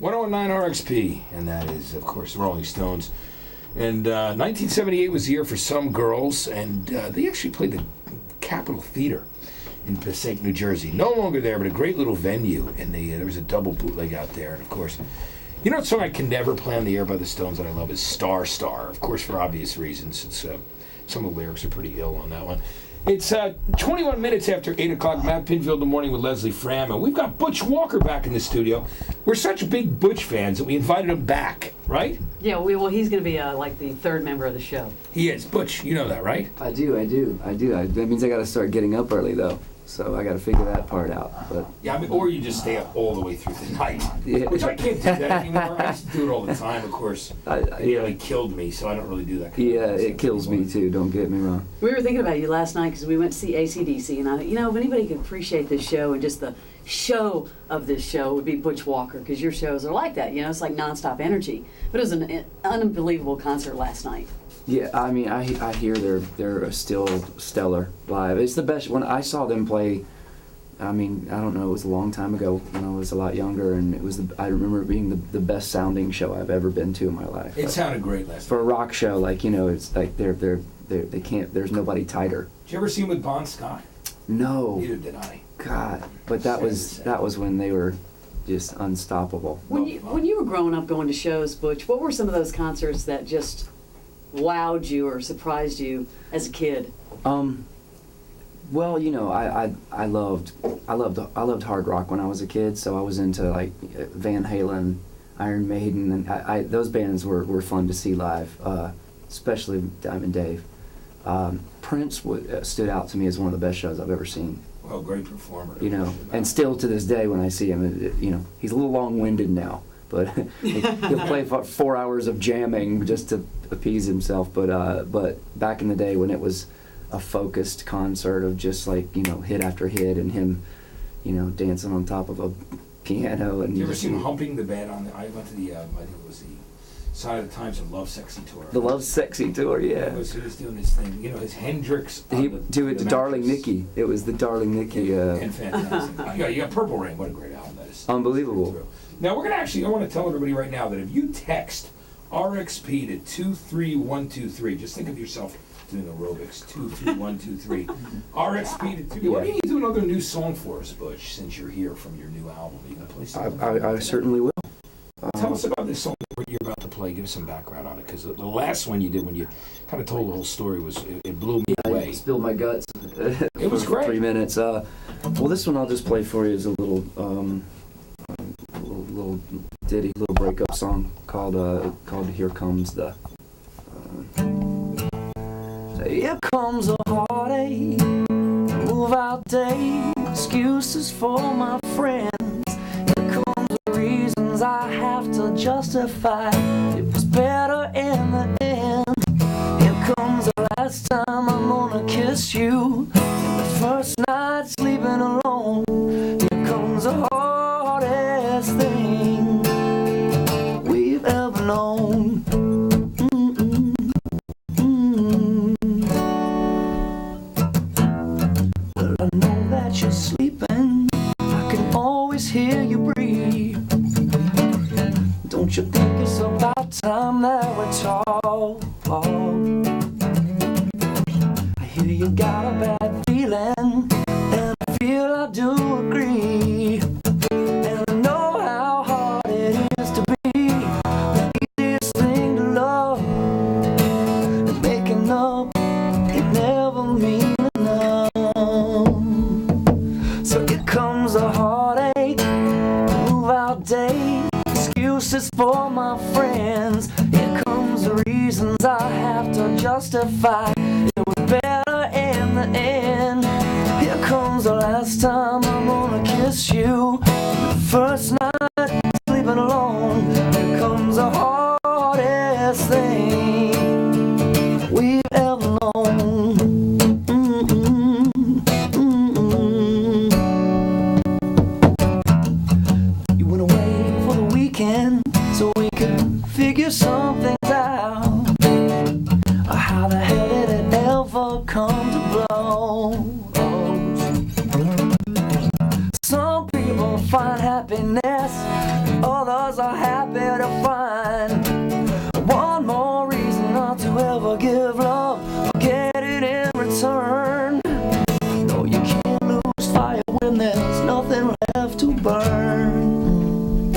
101.9 RXP, and that is, of course, the Rolling Stones. And 1978 was the year for some girls, and they actually played the Capitol Theater in Passaic, New Jersey. No longer there, but a great little venue, and there was a double bootleg out there. And, of course, you know what song I can never play on the air by the Stones that I love is Star Star, of course, for obvious reasons. It's some of the lyrics are pretty ill on that one. It's 21 minutes after 8 o'clock. Matt Pinfield in the morning with Leslie Fram. And we've got Butch Walker back in the studio. We're such big Butch fans that we invited him back, right? Yeah, well, he's going to be like the third member of the show. He is. Butch, you know that, right? I do. That means I got to start getting up early, though. So I got to figure that part out. But yeah, I mean, or you just stay up all the way through the night, which I can't do that anymore. I used to do it all the time, of course. It nearly killed me, so I don't really do that. It kills me too. Don't get me wrong. We were thinking about you last night because we went to see AC/DC, and I thought, if anybody could appreciate this show and just the show of this show, it would be Butch Walker, because your shows are like that. It's like nonstop energy. But it was an unbelievable concert last night. Yeah, I mean, I hear they're still stellar live. It's the best. When I saw them play, I mean, I don't know, it was a long time ago when I was a lot younger, and it was I remember it being the best sounding show I've ever been to in my life. It sounded great last night. For a rock show, it's like they can't. There's nobody tighter. Did you ever see them with Bon Scott? No. Neither did I. God, but that was when they were just unstoppable. When you were growing up going to shows, Butch, what were some of those concerts that just wowed you or surprised you as a kid? Well, I loved hard rock when I was a kid, so I was into like Van Halen, Iron Maiden, and those bands were fun to see live, especially Diamond Dave. Prince stood out to me as one of the best shows I've ever seen. Well, great performer. And still to this day when I see him, he's a little long-winded now, but he'll play for 4 hours of jamming just to appease himself. But back in the day when it was a focused concert of just like hit after hit and him, dancing on top of a piano. And you ever seen him humping the band on I went to the I think it was the Sign of the Times and Love Sexy Tour. The Love Sexy Tour, yeah. He was doing his thing, his Hendrix. He do it to Darling Nikki. It was the Darling Nikki. And fantastic. You got Purple Rain. What a great album that is. Unbelievable. Now we're gonna I want to tell everybody right now that if you text RXP to 23123, just think of yourself doing aerobics. 23123. RXP to 2. Why don't you do another new song for us, Butch? Since you're here from your new album, are you gonna play something? I certainly will. Tell us about this song that you're about to play. Give us some background on it, because the last one you did when you kind of told the whole story it blew me away. I spilled my guts. It was great. 3 minutes. Well, this one I'll just play for you is a little ditty, little breakup song called "Here Comes the." Here comes a heartache, move out day, excuses for my friends. Here comes the reasons I have to justify. It was better in the end. Here comes the last time I'm gonna kiss you. And the first night sleeping alone. Here comes the hardest thing we've ever known. Well, I know that you're sleeping. I can always hear you breathe. Don't you think it's about time that we talk? I hear you got a bad feeling, and I feel I do agree. And I know how hard it is to be the easiest thing to love. And making up can never mean enough. So here comes a heartache, move out day, excuses for my friends. Here comes the reasons I have to justify. It was better in the end. Here comes the last time I'm gonna kiss you. The first night sleeping alone. Here comes the hardest thing we've ever known. You went away for the weekend so we could figure some things out. How the hell did it ever come to blows? Some people find happiness, others girls are happy to find one more reason not to ever give love or get it in return. No, you can't lose fire when there's nothing left to burn.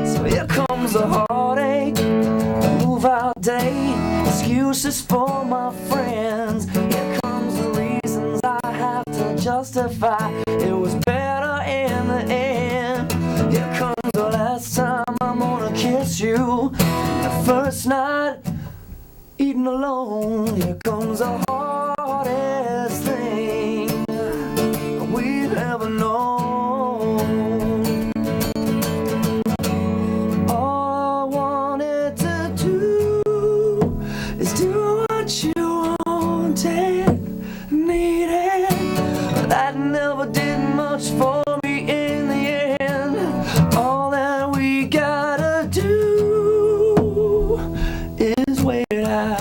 So here comes the heartache, the move-out day, excuses for my friends. Here comes the reasons I have to justify. It was better in the end. Here comes the last time I'm gonna kiss you. The first night eating alone. Here comes the hardest thing we've ever known. All I wanted to do is do what you wanted, needed. That never did much for me in the end. All that we gotta do is wait it out.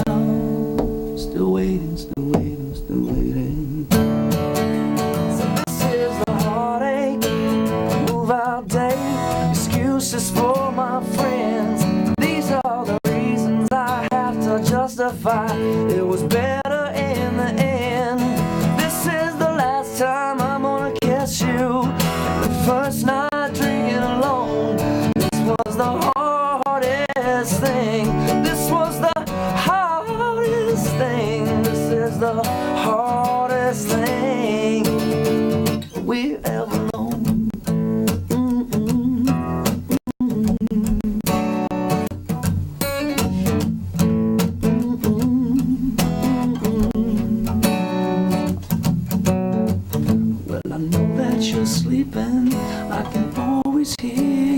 Still waiting, still waiting, still waiting. So this is the heartache, move-out day, excuses for my friends. These are the reasons I have to justify. It was better in the end. This is the last time I'm gonna kiss you. The first night drinking alone. This was the hardest thing. This was the hardest thing. This is the hardest thing we've ever known. Well, I know that you're sleeping. I can always hear